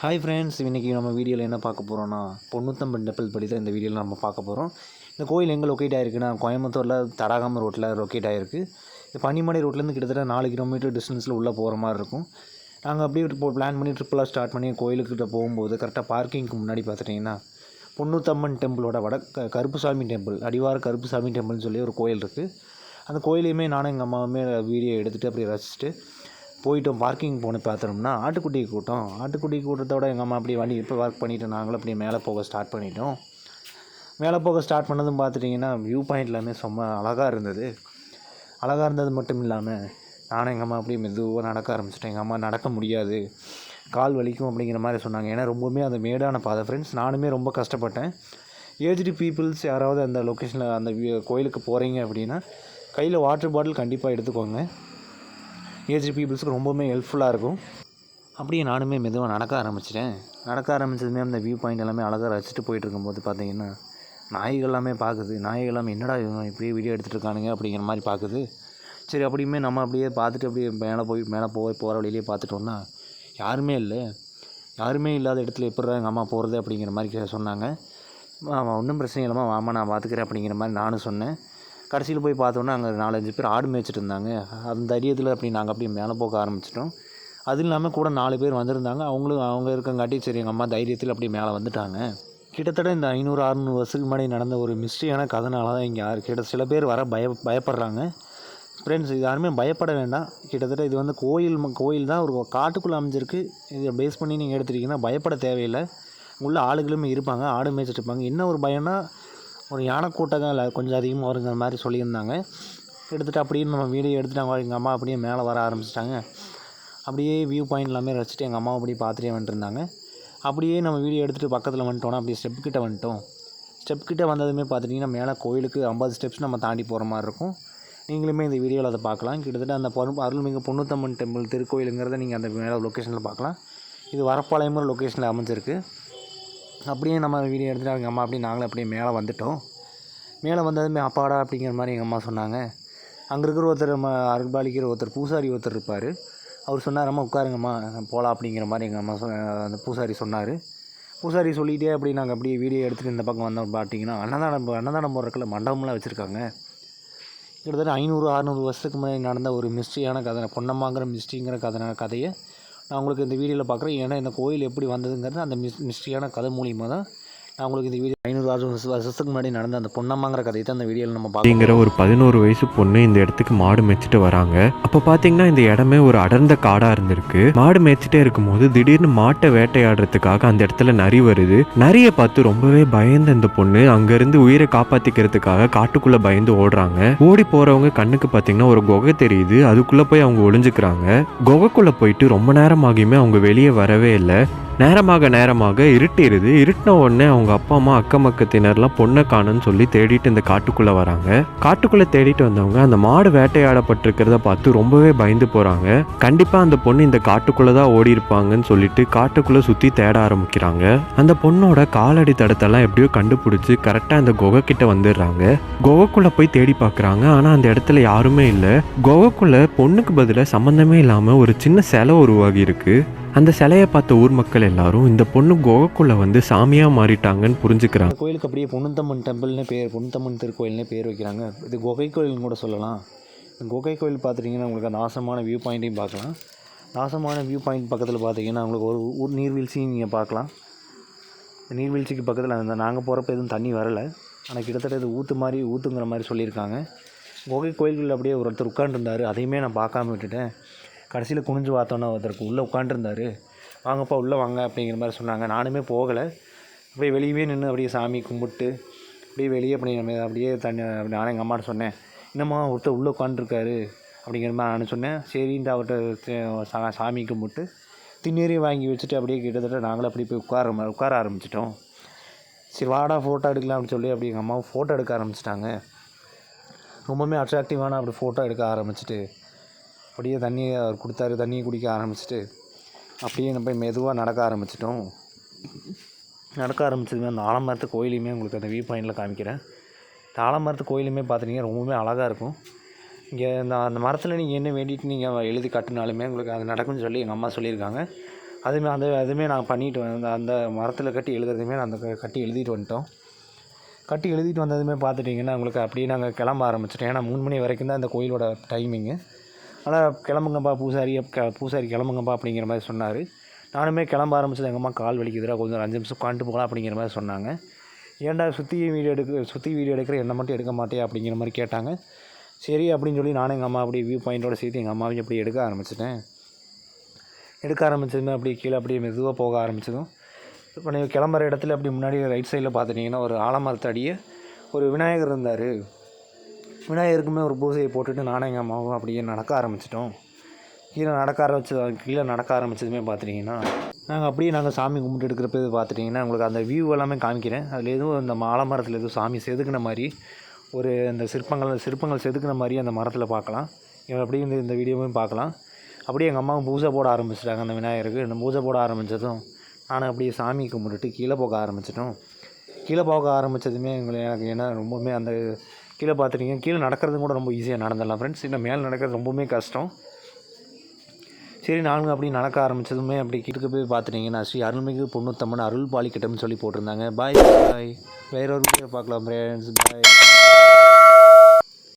Hi friends, இன்றைக்கி நம்ம வீடியோவில் என்ன பார்க்க போகிறோன்னா பொன்னுத்தம்பன் டெம்பிள் பற்றி தான் இந்த வீடியோவில் நம்ம பார்க்க போகிறோம். இந்த கோயில் எங்கே லொக்கேட் ஆகிருக்குன்னா கோயம்புத்தூரில் தடாகம் ரோட்டில் லொக்கேட் ஆகிருக்கு. இந்த பனிமலை ரோட்லேருந்து கிட்டத்தட்ட 4 கிலோமீட்டர் டிஸ்டன்ஸில் உள்ளே போகிற மாதிரி இருக்கும். நாங்கள் அப்படியே இப்போ பிளான் பண்ணி ட்ரிப்பெல்லாம் ஸ்டார்ட் பண்ணி கோயிலுக்கிட்ட போகும்போது கரெக்டாக பார்க்கிங்க்கு முன்னாடி பார்த்துட்டிங்கன்னா பொன்னுத்தம்மன் டெம்பிளோட கருப்புசாமி டெம்பிள், அடிவார கருப்புசாமி டெம்பிள்னு சொல்லி ஒரு கோயில் இருக்குது. அந்த கோயிலையுமே நானும் எங்கள் அம்மாவுமே வீடியோ எடுத்துகிட்டு அப்படியே ரசிச்சுட்டு போயிட்டோம். பார்க்கிங் போன பார்த்தோம்னா ஆட்டுக்குட்டி கூட்டத்தோட எங்கள் அம்மா அப்படியே வண்டி இப்போ ஒர்க் பண்ணிவிட்டு நாங்களும் அப்படியே மேலே போக ஸ்டார்ட் பண்ணிட்டோம். மேலே போக ஸ்டார்ட் பண்ணதும் பார்த்துட்டிங்கன்னா வியூ பாயிண்ட் எல்லாமே செம்ம அழகாக இருந்தது மட்டும் இல்லாமல் நானும் எங்கள் அம்மா அப்படியே மெதுவாக நடக்க ஆரம்பிச்சிட்டேன். எங்கள் அம்மா நடக்க முடியாது, கால் வலிக்கும் அப்படிங்கிற மாதிரி சொன்னாங்க. ஏன்னா ரொம்பவுமே அந்த மேடான பாதை ஃப்ரெண்ட்ஸ். நானுமே ரொம்ப கஷ்டப்பட்டேன். ஏஜ்டு பீப்புள்ஸ் யாராவது அந்த லொக்கேஷனில் அந்த கோயிலுக்கு போகிறீங்க அப்படின்னா கையில் வாட்டர் பாட்டில் கண்டிப்பாக எடுத்துக்கோங்க. ஏஜ்டு பீப்புள்ஸுக்கு ரொம்பவுமே ஹெல்ப்ஃபுல்லாக இருக்கும். அப்படியே நானுமே மெதுவாக நடக்க ஆரம்பித்ததுமே அந்த வியூ பாயிண்ட் எல்லாமே அழகாக ரசிச்சுட்டு போயிட்டு இருக்கும்போது பார்த்தீங்கன்னா நாய்கள் எல்லாமே பார்க்குது. என்னடா இவங்க இப்படியே வீடியோ எடுத்துகிட்டு இருக்கானுங்க அப்படிங்கிற மாதிரி பார்க்குது. சரி, அப்படியுமே நம்ம அப்படியே பார்த்துட்டு அப்படியே மேலே போகிற வழியிலே பார்த்துட்டோன்னா யாருமே இல்லாத இடத்துல எப்படிடா எங்கள் அம்மா போகிறது அப்படிங்கிற மாதிரி சொன்னாங்க. ஒன்றும் பிரச்சனை இல்லாமல் வாமா நான் பார்த்துக்கிறேன் அப்படிங்கிற மாதிரி நானும் சொன்னேன். கடைசியில் போய் பார்த்தோன்னா அங்கே 4-5 பேர் ஆடு மேய்ச்சிட்டு இருந்தாங்க. அந்த தைரியத்தில் அப்படி நாங்கள் அப்படியே மேலே போக ஆரம்பிச்சிட்டோம். அதுவும் இல்லாமல் கூட 4 பேர் வந்திருந்தாங்க. அவங்க இருக்கங்காட்டி சரி எங்கள் அம்மா தைரியத்தில் அப்படியே மேலே வந்துட்டாங்க. கிட்டத்தட்ட இந்த 500-600 வருஷத்துக்கு முன்னாடி நடந்த ஒரு மிஸ்ட்ரியான கதைனால தான் இங்கே சில பேர் வர பயப்படுறாங்க. ஃப்ரெண்ட்ஸ், இது யாருமே பயப்பட வேண்டாம். கிட்டத்தட்ட இது வந்து கோயில் தான், ஒரு காட்டுக்குள்ளே அமைஞ்சிருக்கு. இதை பேஸ் பண்ணி நீங்கள் எடுத்துட்டிங்கன்னா பயப்பட தேவையில்லை. உள்ள ஆளுகளுமே இருப்பாங்க, ஆடு மேய்ச்சிட்டு இருப்பாங்க. என்ன ஒரு பயம்னா ஒரு யானை கூட்டங்க இல்லை கொஞ்சம் அதிகமாக வருங்கிற மாதிரி சொல்லியிருந்தாங்க. எடுத்துகிட்டு அப்படியே நம்ம வீடியோ எடுத்துட்டாங்க. எங்கள் அம்மா அப்படியே மேலே வர ஆரம்பிச்சிட்டாங்க. அப்படியே வியூ பாயிண்ட் எல்லாமே ரசிச்சுட்டு எங்கள் அம்மாவை அப்படியே பார்த்துட்டே வந்துட்டுருந்தாங்க. அப்படியே நம்ம வீடியோ எடுத்துகிட்டு பக்கத்தில் வந்துட்டோன்னா அப்படியே ஸ்டெப் கிட்ட வந்ததுமே பார்த்துட்டிங்கன்னா மேலே கோயிலுக்கு 50 ஸ்டெப்ஸ் நம்ம தாண்டி போகிற மாதிரி இருக்கும். நீங்களுமே இந்த வீடியோவில் அதை பார்க்கலாம். கிட்டத்தட்ட அந்த அருள்மிகு பொன்னுத்தம்மன் டெம்பிள் திருக்கோயிலுங்கிறத நீங்கள் அந்த மேலே லொக்கேஷனில் பார்க்கலாம். இது வரப்பாளையங்கிற லொக்கேஷனில் அமைஞ்சிருக்கு. அப்படியே நம்ம வீடியோ எடுத்துகிட்டு எங்கள் அம்மா அப்படியே நாங்களும் அப்படியே மேலே வந்துவிட்டோம். மேலே வந்ததுமே அப்பாடா அப்படிங்கிற மாதிரி எங்கள் அம்மா சொன்னாங்க. அங்கே இருக்கிற ஒருத்தர் பூசாரி இருப்பார். அவர் சொன்னார், அம்மா உட்காருங்கம்மா போகலாம் அப்படிங்கிற மாதிரி எங்கள் அம்மா அந்த பூசாரி சொன்னார். பூசாரி சொல்லிகிட்டே அப்படி நாங்கள் அப்படியே வீடியோ எடுத்துகிட்டு இந்த பக்கம் வந்தோம். பார்த்தீங்கன்னா அன்னதானம் போடுறதுக்குள்ள மண்டபம்லாம் வச்சுருக்காங்க. கிட்டத்தட்ட 500-600 வருஷத்துக்கு முன்னாடி நடந்த ஒரு மிஸ்ட்ரியான கதை, பொன்னம்மாங்கிற மிஸ்ட்ரிங்கிற கதையை நான் உங்களுக்கு இந்த வீடியோவில் பார்க்குறேன். ஏன்னா இந்த கோயில் எப்படி வந்ததுங்கிறது அந்த மிஸ்ட்ரியான கதை மூலியமாக தான் நான் உங்களுக்கு இந்த வீடியோ 500 வருஷத்துக்கு முன்னாடி நடந்த அந்த பொன்னம்மாங்கிற கதையை தான் அந்த வீடியோவில் நம்ம பார்க்குறோம். ஒரு 11 வயசு பொண்ணு இந்த இடத்துக்கு மாடு மேய்ச்சிட்டு வராங்க. அப்போ பார்த்தீங்கன்னா இந்த இடமே ஒரு அடர்ந்த காடாக இருந்திருக்கு. மாடு மேய்ச்சிட்டே இருக்கும்போது திடீர்னு மாட்டை வேட்டையாடுறதுக்காக அந்த இடத்துல நரி வருது. நரியை பார்த்து ரொம்பவே பயந்த இந்த பொண்ணு அங்கேருந்து உயிரை காப்பாற்றிக்கிறதுக்காக காட்டுக்குள்ளே பயந்து ஓடுறாங்க. ஓடி போகிறவங்க கண்ணுக்கு பார்த்தீங்கன்னா ஒரு குகை தெரியுது. அதுக்குள்ளே போய் அவங்க ஒளிஞ்சுக்கிறாங்க. குகைக்குள்ளே போயிட்டு ரொம்ப நேரம் ஆகியுமே அவங்க வெளியே வரவே இல்லை. நேரமாக இருட்டிடுது. இருட்டின உடனே அவங்க அப்பா அம்மா அக்கம் பக்கத்தினர்லாம் பொண்ணை காணுன்னு சொல்லி தேடிட்டு இந்த காட்டுக்குள்ளே வராங்க. காட்டுக்குள்ளே தேடிட்டு வந்தவங்க அந்த மாடு வேட்டையாடப்பட்டிருக்கிறத பார்த்து ரொம்பவே பயந்து போகிறாங்க. கண்டிப்பாக அந்த பொண்ணு இந்த காட்டுக்குள்ளே தான் ஓடி இருப்பாங்கன்னு சொல்லிட்டு காட்டுக்குள்ளே சுற்றி தேட ஆரம்பிக்கிறாங்க. அந்த பொண்ணோட காலடி தடத்தெல்லாம் எப்படியோ கண்டுபிடிச்சி கரெக்டாக அந்த குகை கிட்ட வந்துடுறாங்க. குகைக்குள்ளே போய் தேடி பார்க்குறாங்க. ஆனால் அந்த இடத்துல யாருமே இல்லை. குகைக்குள்ளே பொண்ணுக்கு பதிலாக சம்மந்தமே இல்லாமல் ஒரு சின்ன சிலை உருவாகி இருக்கு. அந்த சிலையை பார்த்த ஊர் மக்கள் எல்லாரும் இந்த பொண்ணு குகைக்குள்ளே வந்து சாமியாக மாறிட்டாங்கன்னு புரிஞ்சுக்கிறாங்க. கோயிலுக்கு அப்படியே பொன்னுத்தம்மன் டெம்பிள்னு பொன்னுத்தம்மன் திருக்கோயில்னே பேர் வைக்கிறாங்க. இது குகை கோயில்னு கூட சொல்லலாம். குகை கோயில் பார்த்துட்டிங்கன்னா உங்களுக்கு அந்த நாசமான வியூ பாயிண்ட்டையும் பார்க்கலாம். நாசமான வியூ பாயிண்ட் பக்கத்தில் பார்த்தீங்கன்னா உங்களுக்கு ஒரு நீர்வீழ்ச்சியும் நீங்கள் பார்க்கலாம். நீர்வீழ்ச்சிக்கு பக்கத்தில் அந்த நாங்கள் போகிறப்ப எதுவும் தண்ணி வரலை. ஆனால் கிட்டத்தட்ட இது ஊற்றுங்கிற மாதிரி சொல்லியிருக்காங்க. குகை கோயில்களில் அப்படியே ஒருத்தர் உட்காந்துருந்தார். அதையுமே நான் பார்க்காம விட்டுட்டேன். கடைசியில் குனிஞ்சு பார்த்தோன்னா ஒருத்தருக்கு உள்ளே உட்காந்துருந்தார். வாங்கப்பா உள்ளே வாங்க அப்படிங்கிற மாதிரி சொன்னாங்க. நானுமே போகலை. அப்படியே வெளியவே நின்று அப்படியே சாமி கும்பிட்டு அப்படியே வெளியே அப்படியே நானும் எங்கள் அம்மாட்ட சொன்னேன், என்னம்மா ஒருத்தர் உள்ளே உட்காந்துருக்காரு அப்படிங்கிற மாதிரி நான் சொன்னேன். சரின்ட்டு அவர்கிட்ட சாமி கும்பிட்டு திண்ணீரையும் வாங்கி வச்சுட்டு அப்படியே கிட்டத்தட்ட நாங்களும் அப்படி போய் உட்கார ஆரம்பிச்சிட்டோம். சரி வாடா ஃபோட்டோ எடுக்கலாம் அப்படின்னு சொல்லி அப்படி எங்கள் அம்மாவும் ஃபோட்டோ எடுக்க ஆரம்பிச்சிட்டாங்க. ரொம்பவுமே அட்ராக்டிவான அப்படி ஃபோட்டோ எடுக்க ஆரம்பிச்சிட்டு அப்படியே தண்ணியை அவர் கொடுத்தாரு. தண்ணியை குடிக்க ஆரம்பிச்சிட்டு அப்படியே நம்ம போய் மெதுவாக நடக்க ஆரம்பிச்சதுமே அந்த ஆலமரத்து கோயிலையுமே உங்களுக்கு அந்த வியூ பாயிண்டில் காமிக்கிறேன். இந்த ஆலமரத்து கோயிலுமே பார்த்துட்டிங்கன்னா ரொம்பவுமே அழகாக இருக்கும். இங்கே அந்த மரத்தில் நீங்கள் என்ன வேண்டிட்டு நீங்கள் எழுதி கட்டினாலுமே உங்களுக்கு அது நடக்கும்னு சொல்லி எங்கள் அம்மா சொல்லியிருக்காங்க. அதுவுமே நாங்கள் பண்ணிட்டு அந்த மரத்தில் கட்டி எழுதுறதுமே அந்த கட்டி எழுதிட்டு வந்துட்டோம். கட்டி எழுதிட்டு வந்ததுமே பார்த்துட்டிங்கன்னா உங்களுக்கு அப்படியே நாங்கள் கிளம்ப ஆரம்பிச்சிட்டோம். ஏன்னா 3 மணி வரைக்கும் தான் இந்த கோயிலோட டைமிங்கு. ஆனால் கிளம்புங்கப்பா பூசாரி கிளம்புங்கப்பா அப்படிங்கிற மாதிரி சொன்னார். நானுமே கிளம்ப ஆரம்பிச்சது, எங்கள் அம்மா கால் வலிக்குதுடா, கொஞ்சம் 5 நிமிஷம் உட்காந்துட்டு போகலாம் அப்படிங்கிற மாதிரி சொன்னாங்க. ஏன்டா சுற்றி வீடியோ எடுக்கிற என்னை மட்டும் எடுக்க மாட்டியா அப்படிங்கிற மாதிரி கேட்டாங்க. சரி அப்படின்னு சொல்லி நானும் எங்கள் அம்மா அப்படியே வியூ பாயிண்ட்டோடு சேர்த்து எங்கள் அம்மாவையும் அப்படியே எடுக்க ஆரம்பித்ததுமே அப்படியே கீழே அப்படியே மெதுவாக போக ஆரம்பித்ததும் இப்போ நீங்கள் கிளம்புற இடத்துல அப்படி முன்னாடி ரைட் சைடில் பார்த்துட்டிங்கன்னா ஒரு ஆலமரத்தடியே ஒரு விநாயகர் இருந்தார். விநாயகருக்குமே ஒரு பூஜையை போட்டுட்டு நானும் எங்கள் அம்மாவும் அப்படியே நடக்க ஆரம்பிச்சிட்டோம். கீழே நடக்க ஆரம்பித்ததுமே பார்த்துட்டிங்கன்னா நாங்கள் சாமி கும்பிட்டு எடுக்கிறப்ப பார்த்துட்டிங்கன்னா உங்களுக்கு அந்த வியூ எல்லாமே காமிக்கிறேன். அதில் எதுவும் அந்த ஆலமரத்தில் எதுவும் சாமி செதுக்கின மாதிரி ஒரு அந்த சிற்பங்கள் செதுக்கின மாதிரி அந்த மரத்தில் பார்க்கலாம். அப்படியே இந்த வீடியோவையும் பார்க்கலாம். அப்படியே எங்கள் அம்மாவும் பூஜை போட ஆரம்பிச்சிட்டாங்க அந்த விநாயகருக்கு. இந்த பூஜை போட ஆரம்பித்ததும் நானும் அப்படியே சாமி கும்பிட்டுட்டு கீழே போக ஆரம்பிச்சிட்டோம். கீழே போக ஆரம்பித்ததுமே எனக்கு ஏன்னா ரொம்பவுமே அந்த கீழே பார்த்துட்டிங்கன்னா கீழே நடக்கிறதும் கூட ரொம்ப ஈஸியாக நடந்துடலாம் ஃப்ரெண்ட்ஸ். இன்னும் மேலே நடக்கிறது ரொம்பவுமே கஷ்டம். சரி நானும் அப்படி நடக்க ஆரம்பித்ததுமே அப்படி கிட்டக்க போய் பார்த்துட்டிங்கன்னா ஸ்ரீ அருள்மிகு பொண்ணுத்தம்மன் அருள் பாலிக்கட்டம்னு சொல்லி போட்டிருந்தாங்க. பாய் வேற ஒரு வீடியோ பார்க்கலாம் ஃப்ரெண்ட்ஸ். பாய்.